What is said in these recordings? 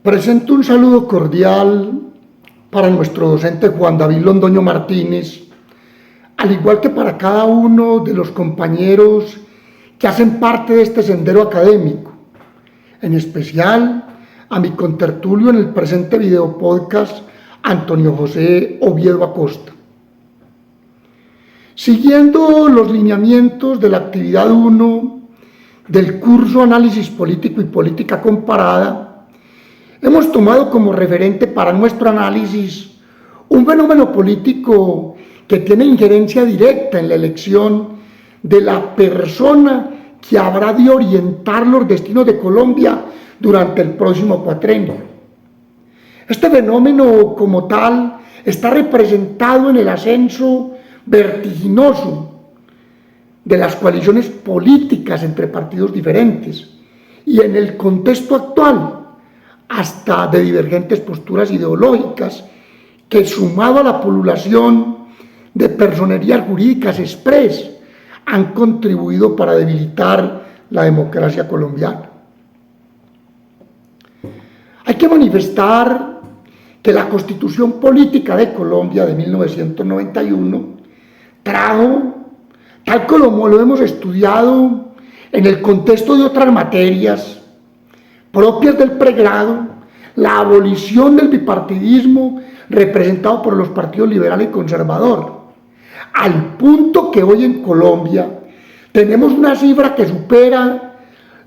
Presento un saludo cordial para nuestro docente Juan David Londoño Martínez, al igual que para cada uno de los compañeros que hacen parte de este sendero académico, en especial a mi contertulio en el presente video podcast, Antonio José Oviedo Acosta. Siguiendo los lineamientos de la actividad 1 del curso Análisis Político y Política Comparada, hemos tomado como referente para nuestro análisis un fenómeno político que tiene injerencia directa en la elección de la persona que habrá de orientar los destinos de Colombia durante el próximo cuatrenio. Este fenómeno como tal está representado en el ascenso vertiginoso de las coaliciones políticas entre partidos diferentes y en el contexto actual hasta de divergentes posturas ideológicas que, sumado a la pululación de personerías jurídicas express, han contribuido para debilitar la democracia colombiana. Hay que manifestar que la Constitución Política de Colombia de 1991 trajo, tal como lo hemos estudiado en el contexto de otras materias propias del pregrado, la abolición del bipartidismo representado por los partidos liberal y conservador, al punto que hoy en Colombia tenemos una cifra que supera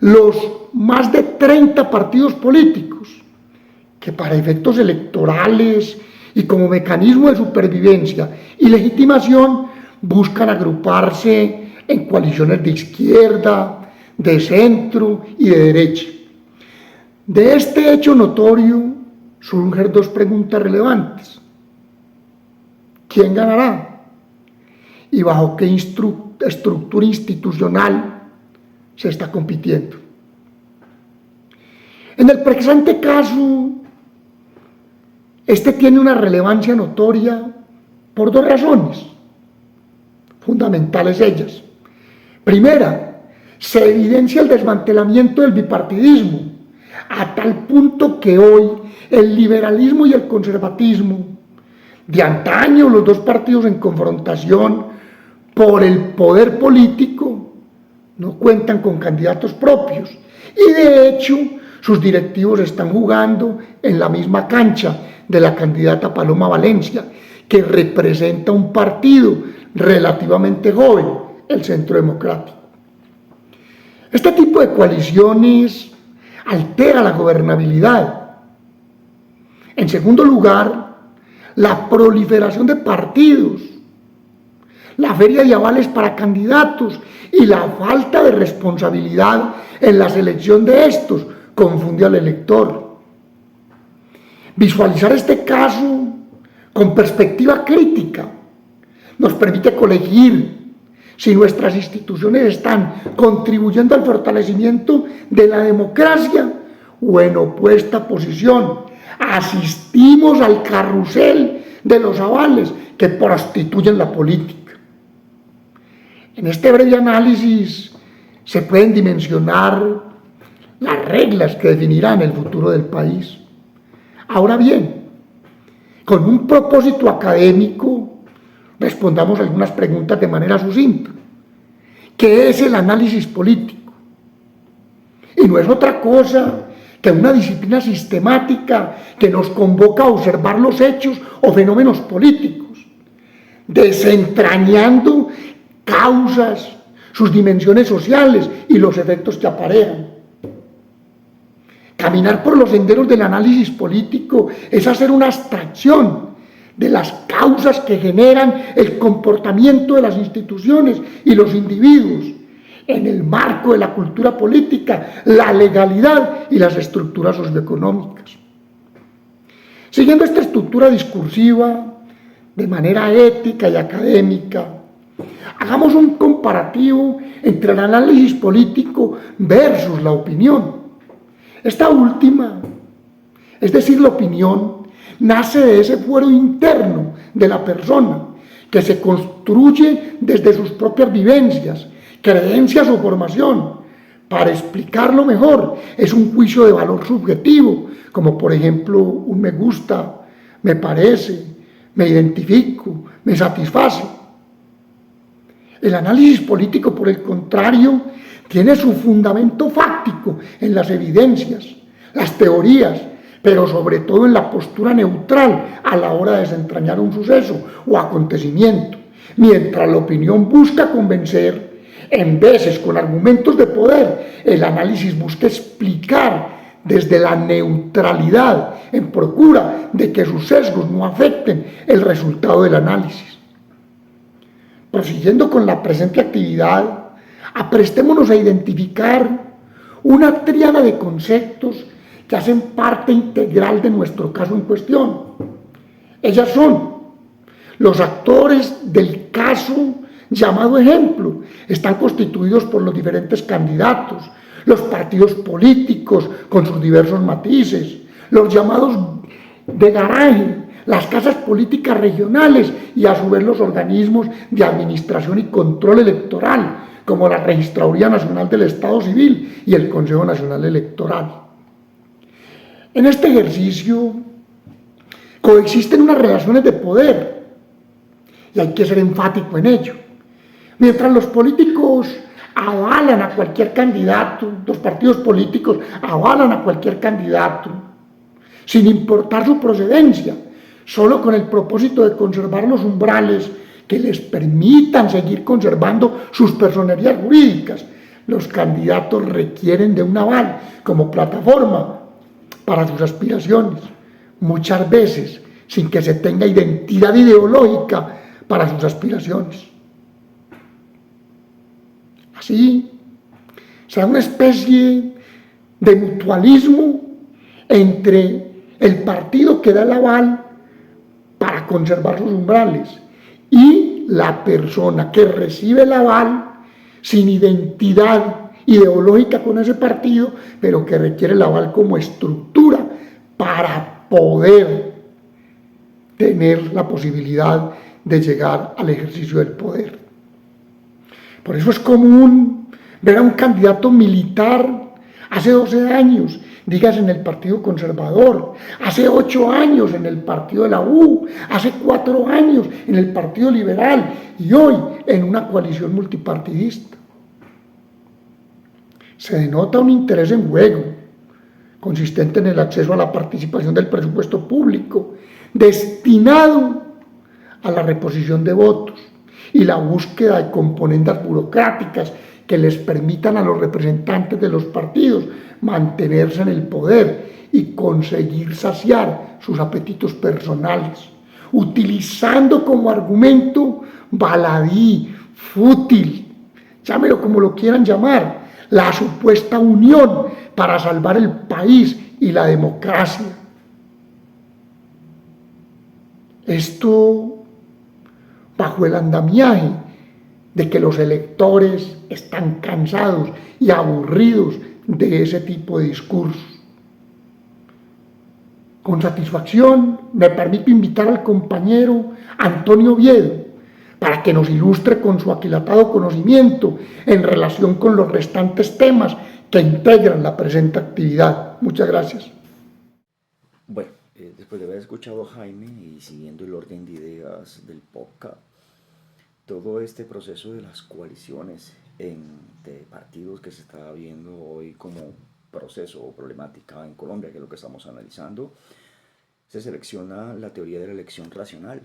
los más de 30 partidos políticos, que para efectos electorales y como mecanismo de supervivencia y legitimación buscan agruparse en coaliciones de izquierda, de centro y de derecha. De este hecho notorio surgen dos preguntas relevantes. ¿Quién ganará? ¿Y bajo qué estructura institucional se está compitiendo? En el presente caso, este tiene una relevancia notoria por dos razones, fundamentales ellas. Primera, se evidencia el desmantelamiento del bipartidismo, a tal punto que hoy el liberalismo y el conservatismo, de antaño los dos partidos en confrontación por el poder político, no cuentan con candidatos propios y de hecho sus directivos están jugando en la misma cancha de la candidata Paloma Valencia, que representa un partido relativamente joven, el Centro Democrático. Este tipo de coaliciones altera la gobernabilidad. En segundo lugar, la proliferación de partidos, la feria de avales para candidatos y la falta de responsabilidad en la selección de estos confunde al elector. Visualizar este caso con perspectiva crítica nos permite colegir si nuestras instituciones están contribuyendo al fortalecimiento de la democracia o en opuesta posición asistimos al carrusel de los avales que prostituyen la política. En este breve análisis se pueden dimensionar las reglas que definirán el futuro del país. Ahora bien, con un propósito académico, respondamos algunas preguntas de manera sucinta. ¿Qué es el análisis político? Y no es otra cosa que una disciplina sistemática que nos convoca a observar los hechos o fenómenos políticos, desentrañando causas, sus dimensiones sociales y los efectos que aparejan. Caminar por los senderos del análisis político es hacer una abstracción de las causas que generan el comportamiento de las instituciones y los individuos en el marco de la cultura política, la legalidad y las estructuras socioeconómicas. Siguiendo esta estructura discursiva de manera ética y académica, hagamos un comparativo entre el análisis político versus la opinión. Esta última, es decir, la opinión, nace de ese fuero interno de la persona, que se construye desde sus propias vivencias, creencias o formación, para explicarlo mejor es un juicio de valor subjetivo, como por ejemplo un me gusta, me parece, me identifico, me satisface. El análisis político, por el contrario, tiene su fundamento fáctico en las evidencias, las teorías, pero sobre todo en la postura neutral a la hora de desentrañar un suceso o acontecimiento, mientras la opinión busca convencer, en veces con argumentos de poder, el análisis busca explicar desde la neutralidad en procura de que sus sesgos no afecten el resultado del análisis. Prosiguiendo con la presente actividad, aprestémonos a identificar una tríada de conceptos que hacen parte integral de nuestro caso en cuestión. Ellas son los actores del caso llamado ejemplo, están constituidos por los diferentes candidatos, los partidos políticos con sus diversos matices, los llamados de garaje, las casas políticas regionales y a su vez los organismos de administración y control electoral, como la Registraduría Nacional del Estado Civil y el Consejo Nacional Electoral. En este ejercicio coexisten unas relaciones de poder y hay que ser enfático en ello. Mientras los políticos avalan a cualquier candidato, los partidos políticos avalan a cualquier candidato, sin importar su procedencia, solo con el propósito de conservar los umbrales que les permitan seguir conservando sus personerías jurídicas. Los candidatos requieren de un aval como plataforma para sus aspiraciones, muchas veces sin que se tenga identidad ideológica para sus aspiraciones. Así, será una especie de mutualismo entre el partido que da el aval para conservar sus umbrales y la persona que recibe el aval sin identidad ideológica con ese partido, pero que requiere el aval como estructura para poder tener la posibilidad de llegar al ejercicio del poder. Por eso es común ver a un candidato militar hace 12 años, digas en el Partido Conservador, hace 8 años en el Partido de la U, hace 4 años en el Partido Liberal y hoy en una coalición multipartidista. Se denota un interés en juego, consistente en el acceso a la participación del presupuesto público, destinado a la reposición de votos y la búsqueda de componendas burocráticas que les permitan a los representantes de los partidos mantenerse en el poder y conseguir saciar sus apetitos personales, utilizando como argumento baladí, fútil, llámelo como lo quieran llamar, la supuesta unión para salvar el país y la democracia. Esto bajo el andamiaje de que los electores están cansados y aburridos de ese tipo de discursos. Con satisfacción me permito invitar al compañero Antonio Oviedo para que nos ilustre con su aquilatado conocimiento en relación con los restantes temas que integran la presente actividad. Muchas gracias. Bueno, después de haber escuchado a Jaime y siguiendo el orden de ideas del podcast, todo este proceso de las coaliciones de partidos que se está viendo hoy como proceso o problemática en Colombia, que es lo que estamos analizando, se selecciona la teoría de la elección racional,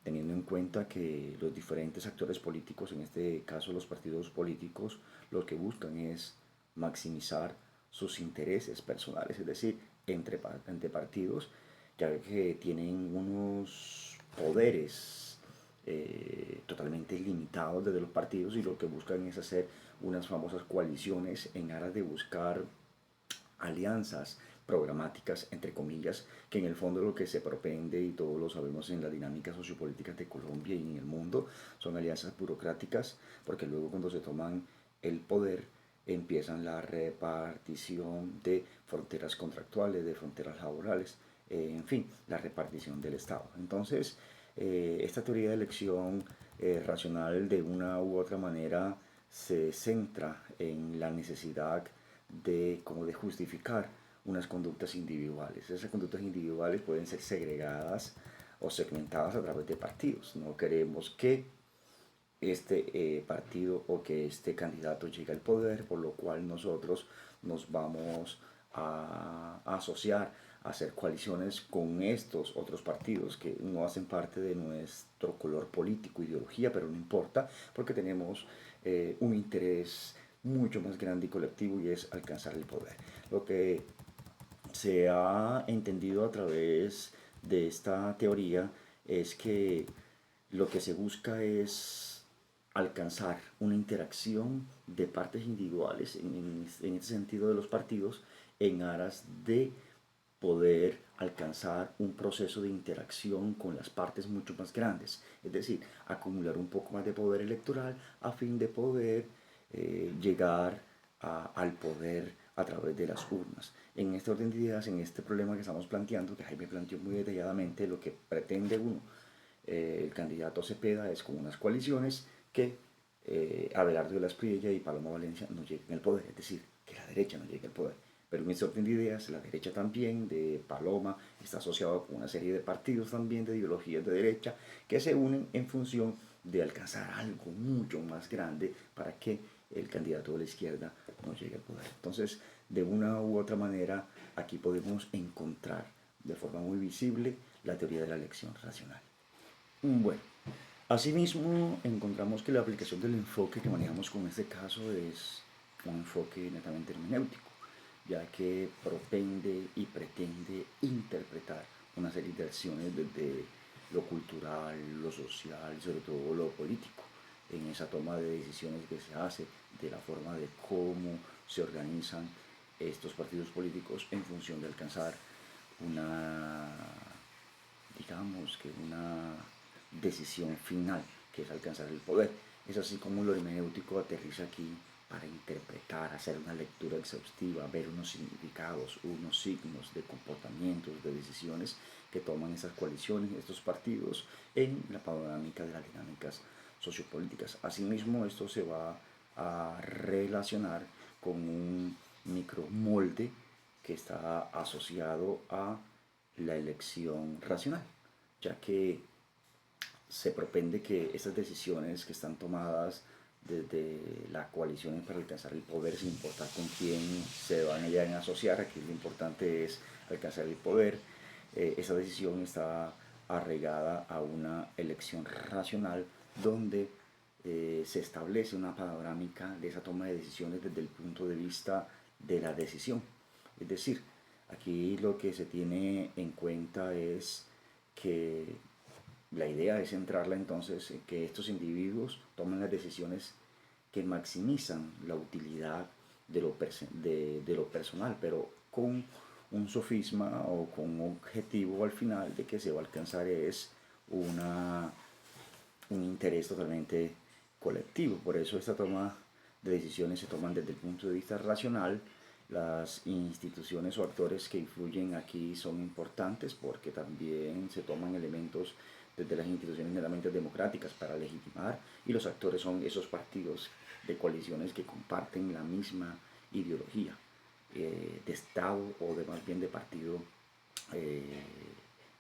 teniendo en cuenta que los diferentes actores políticos, en este caso los partidos políticos, lo que buscan es maximizar sus intereses personales, es decir, entre partidos, ya que tienen unos poderes totalmente limitados desde los partidos y lo que buscan es hacer unas famosas coaliciones en aras de buscar alianzas programáticas, entre comillas, que en el fondo lo que se propende, y todos lo sabemos en las dinámicas sociopolíticas de Colombia y en el mundo, son alianzas burocráticas, porque luego cuando se toman el poder empiezan la repartición de fronteras contractuales, de fronteras laborales, en fin, la repartición del Estado. Entonces, esta teoría de elección racional de una u otra manera se centra en la necesidad de, como de justificar unas conductas individuales. Esas conductas individuales pueden ser segregadas o segmentadas a través de partidos. No queremos que este partido o que este candidato llegue al poder, por lo cual nosotros nos vamos a asociar, a hacer coaliciones con estos otros partidos que no hacen parte de nuestro color político, ideología, pero no importa, porque tenemos un interés mucho más grande y colectivo, y es alcanzar el poder. Lo que se ha entendido a través de esta teoría es que lo que se busca es alcanzar una interacción de partes individuales, en este sentido de los partidos, en aras de poder alcanzar un proceso de interacción con las partes mucho más grandes, es decir, acumular un poco más de poder electoral a fin de poder llegar al poder a través de las urnas. En este orden de ideas, en este problema que estamos planteando, que Jaime planteó muy detalladamente, lo que pretende uno, el candidato Cepeda, es con unas coaliciones que Abelardo de la Espriella y Paloma Valencia no lleguen al poder, es decir, que la derecha no llegue al poder. Pero en este orden de ideas, la derecha también, de Paloma, está asociada con una serie de partidos también de ideologías de derecha que se unen en función de alcanzar algo mucho más grande para que el candidato de la izquierda no llegue al poder. Entonces, de una u otra manera, aquí podemos encontrar de forma muy visible la teoría de la elección racional. Bueno, asimismo encontramos que la aplicación del enfoque que manejamos con este caso es un enfoque netamente hermenéutico, ya que propende y pretende interpretar una serie de acciones desde lo cultural, lo social y sobre todo lo político, en esa toma de decisiones que se hace, de la forma de cómo se organizan estos partidos políticos en función de alcanzar una, digamos que una decisión final, que es alcanzar el poder. Es así como lo hermenéutico aterriza aquí para interpretar, hacer una lectura exhaustiva, ver unos significados, unos signos de comportamientos, de decisiones que toman esas coaliciones, estos partidos, en la panorámica de las dinámicas sociopolíticas. Asimismo, esto se va a relacionar con un micromolde que está asociado a la elección racional, ya que se propende que esas decisiones que están tomadas desde las coaliciones para alcanzar el poder, sin importar con quién se van a asociar, aquí lo importante es alcanzar el poder, esa decisión está arraigada a una elección racional donde se establece una panorámica de esa toma de decisiones desde el punto de vista de la decisión. Es decir, aquí lo que se tiene en cuenta es que la idea es centrarla entonces en que estos individuos tomen las decisiones que maximizan la utilidad de lo personal, pero con un sofisma o con un objetivo al final de que se va a alcanzar es un interés totalmente colectivo. Por eso esta toma de decisiones se toman desde el punto de vista racional. Las instituciones o actores que influyen aquí son importantes porque también se toman elementos desde las instituciones meramente democráticas para legitimar, y los actores son esos partidos de coaliciones que comparten la misma ideología de Estado o de más bien de partido eh,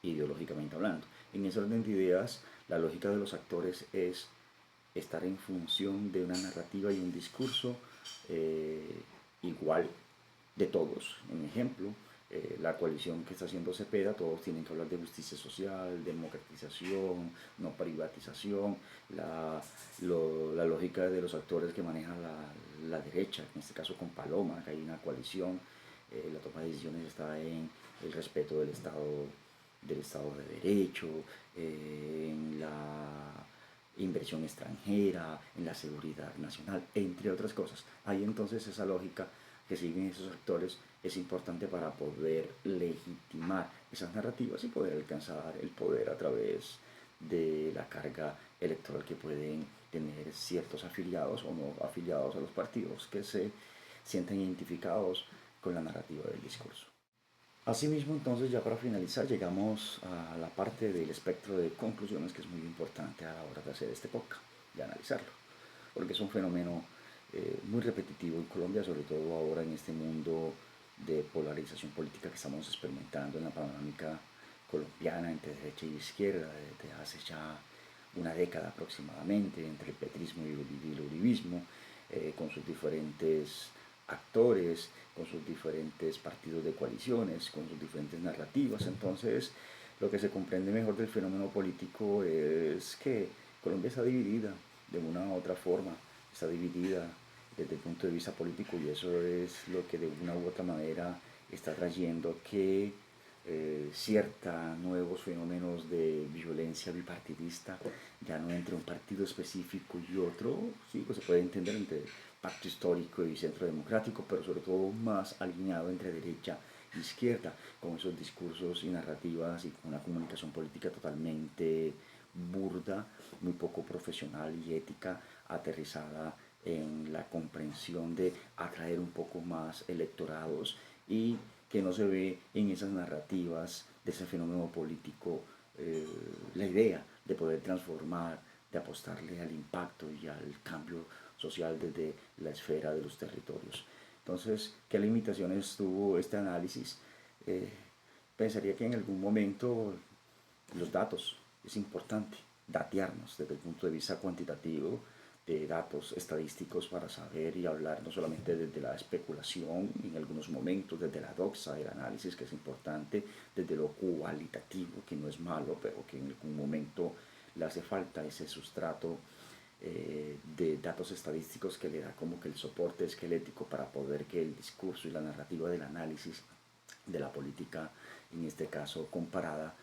ideológicamente hablando. En ese orden de ideas, la lógica de los actores es estar en función de una narrativa y un discurso igual de todos. Un ejemplo, la coalición que está haciendo Cepeda, todos tienen que hablar de justicia social, democratización, no privatización, la lógica de los actores que manejan la derecha, en este caso con Paloma, que hay una coalición, la toma de decisiones está en el respeto del Estado de Derecho, en la inversión extranjera, en la seguridad nacional, entre otras cosas. Hay entonces esa lógica que siguen esos actores es importante para poder legitimar esas narrativas y poder alcanzar el poder a través de la carga electoral que pueden tener ciertos afiliados o no afiliados a los partidos que se sienten identificados con la narrativa del discurso. Asimismo, entonces, ya para finalizar, llegamos a la parte del espectro de conclusiones que es muy importante a la hora de hacer este podcast, de analizarlo, porque es un fenómeno muy repetitivo en Colombia, sobre todo ahora en este mundo de polarización política que estamos experimentando en la panorámica colombiana entre derecha y izquierda desde hace ya una década aproximadamente, entre el petrismo y el uribismo, con sus diferentes actores, con sus diferentes partidos de coaliciones, con sus diferentes narrativas. Entonces, lo que se comprende mejor del fenómeno político es que Colombia está dividida de una u otra forma, está dividida desde el punto de vista político, y eso es lo que de una u otra manera está trayendo que cierta nuevos fenómenos de violencia bipartidista, ya no entre un partido específico y otro, sí, pues se puede entender entre pacto histórico y centro democrático, pero sobre todo más alineado entre derecha e izquierda, con esos discursos y narrativas y con una comunicación política totalmente burda, muy poco profesional y ética, aterrizada en la comprensión de atraer un poco más electorados, y que no se ve en esas narrativas de ese fenómeno político la idea de poder transformar, de apostarle al impacto y al cambio social desde la esfera de los territorios. Entonces, ¿qué limitaciones tuvo este análisis? Pensaría que en algún momento los datos, es importante datearnos desde el punto de vista cuantitativo, de datos estadísticos, para saber y hablar no solamente desde la especulación, en algunos momentos desde la doxa del análisis, que es importante, desde lo cualitativo, que no es malo, pero que en algún momento le hace falta ese sustrato de datos estadísticos que le da como que el soporte esquelético para poder que el discurso y la narrativa del análisis de la política, en este caso comparada,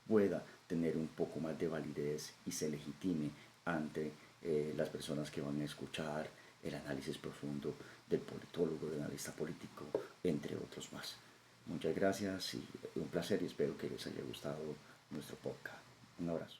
pueda tener un poco más de validez y se legitime ante las personas que van a escuchar el análisis profundo del politólogo, del analista político, entre otros más. Muchas gracias y un placer, y espero que les haya gustado nuestro podcast. Un abrazo.